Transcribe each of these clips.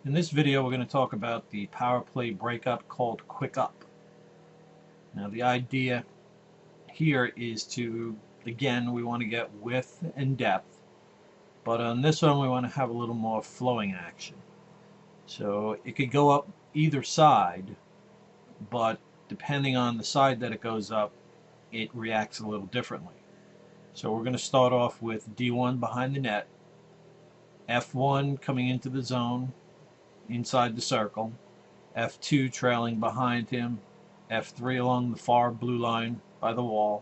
In this video, we're going to talk about the power play breakup called Quick Up. Now, the idea here is to, again, we want to get width and depth, but on this one, we want to have a little more flowing action. So it could go up either side, but depending on the side that it goes up, it reacts a little differently. So we're going to start off with D1 behind the net, F1 coming into the zone, inside the circle, F2 trailing behind him, F3 along the far blue line by the wall,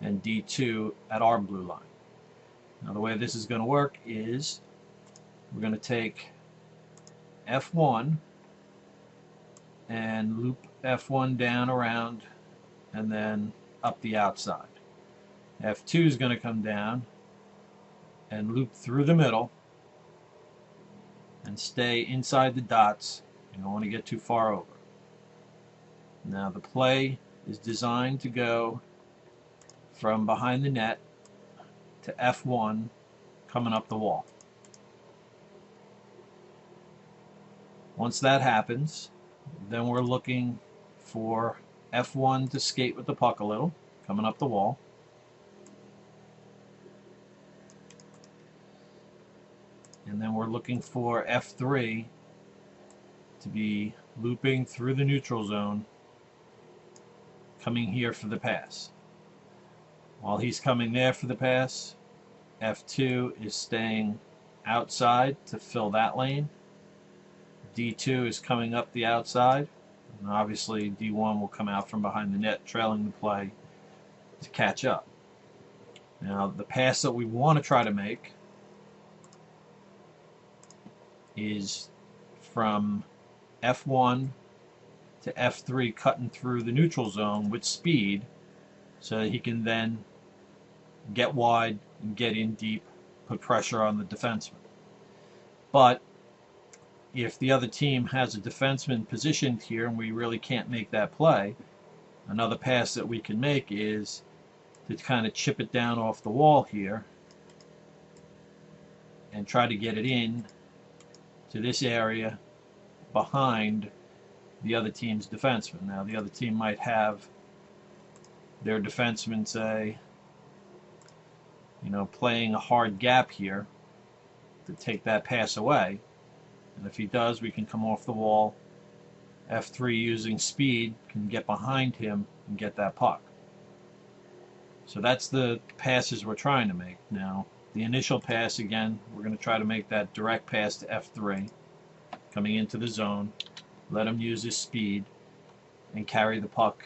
and D2 at our blue line. Now the way this is going to work is we're going to take F1 and loop F1 down around and then up the outside. F2 is going to come down and loop through the middle and stay inside the dots. You don't want to get too far over. Now the play is designed to go from behind the net to F1 coming up the wall. Once that happens, then we're looking for F1 to skate with the puck a little, coming up the wall. And then we're looking for F3 to be looping through the neutral zone, coming here for the pass. While he's coming there for the pass, F2 is staying outside to fill that lane. D2 is coming up the outside, and obviously D1 will come out from behind the net, trailing the play to catch up. Now the pass that we want to try to make is from F1 to F3, cutting through the neutral zone with speed so that he can then get wide and get in deep, put pressure on the defenseman. But if the other team has a defenseman positioned here and we really can't make that play, another pass that we can make is to kind of chip it down off the wall here and try to get it in to this area behind the other team's defenseman. Now the other team might have their defenseman, say, playing a hard gap here to take that pass away. And if he does, we can come off the wall. F3 using speed can get behind him and get that puck. So that's the passes we're trying to make. Now the initial pass, again, we're going to try to make that direct pass to F3, coming into the zone, let him use his speed, and carry the puck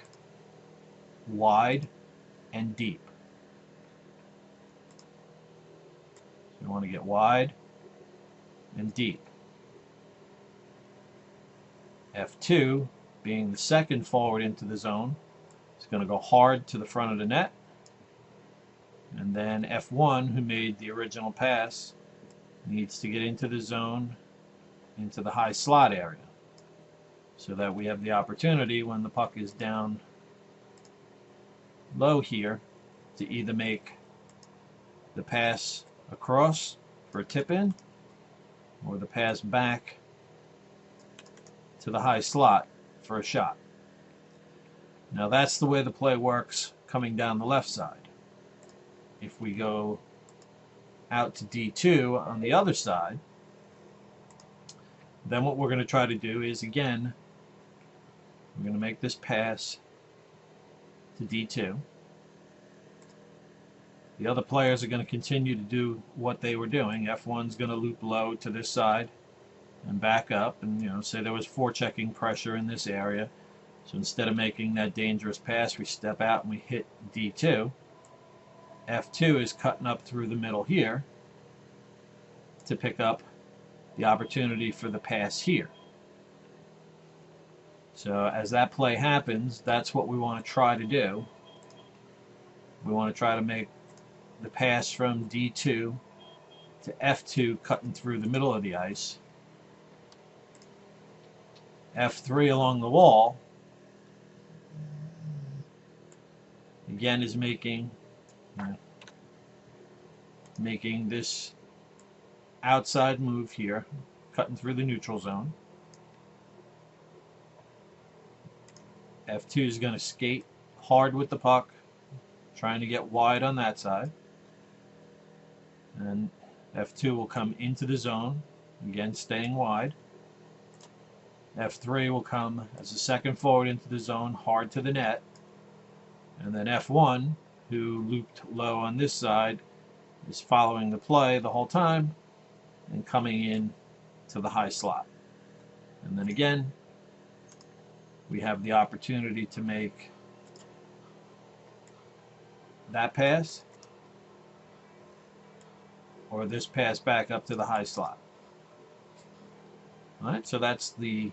wide and deep. So you want to get wide and deep. F2, being the second forward into the zone, is going to go hard to the front of the net. And then F1, who made the original pass, needs to get into the zone, into the high slot area, so that we have the opportunity when the puck is down low here to either make the pass across for a tip in or the pass back to the high slot for a shot. Now that's the way the play works coming down the left side. If we go out to D2 on the other side, then what we're going to try to do is, again, we're going to make this pass to D2. The other players are going to continue to do what they were doing. F1's going to loop low to this side and back up, and say there was forechecking pressure in this area. So instead of making that dangerous pass, we step out and we hit D2. F2 is cutting up through the middle here to pick up the opportunity for the pass here. So as that play happens, that's what we want to try to do. We want to try to make the pass from D2 to F2, cutting through the middle of the ice. F3 along the wall, again, is making this outside move here, cutting through the neutral zone. F2 is going to skate hard with the puck, trying to get wide on that side. And F2 will come into the zone, again staying wide. F3 will come as a second forward into the zone, hard to the net. And then F1, who looped low on this side, is following the play the whole time and coming in to the high slot. And then again, we have the opportunity to make that pass or this pass back up to the high slot. All right, so that's the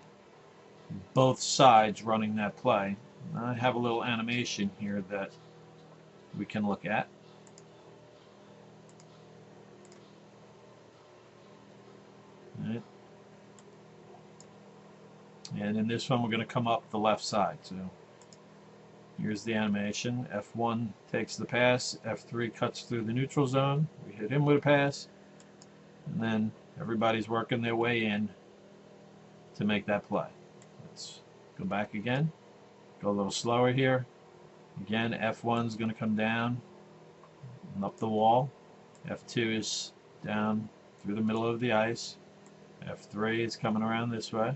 both sides running that play. I have a little animation here that we can look at. All right. And in this one, we're going to come up the left side. So here's the animation. F1 takes the pass. F3 cuts through the neutral zone. We hit him with a pass. And then everybody's working their way in to make that play. Let's go back again. Go a little slower here. Again, F1 is going to come down and up the wall. F2 is down through the middle of the ice. F3 is coming around this way.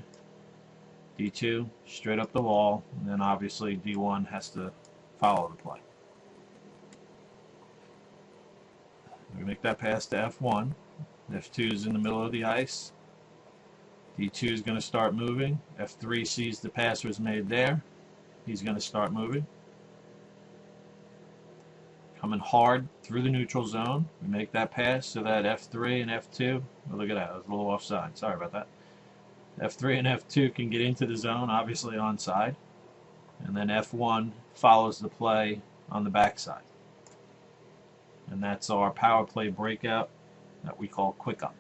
D2 straight up the wall, and then obviously D1 has to follow the play. We make that pass to F1. F2 is in the middle of the ice. D2 is going to start moving. F3 sees the pass was made there. He's going to start moving. Coming hard through the neutral zone. We make that pass so that F3 and F2, oh, look at that, it was a little offside. Sorry about that. F3 and F2 can get into the zone, obviously onside. And then F1 follows the play on the backside. And that's our power play breakout that we call quick up.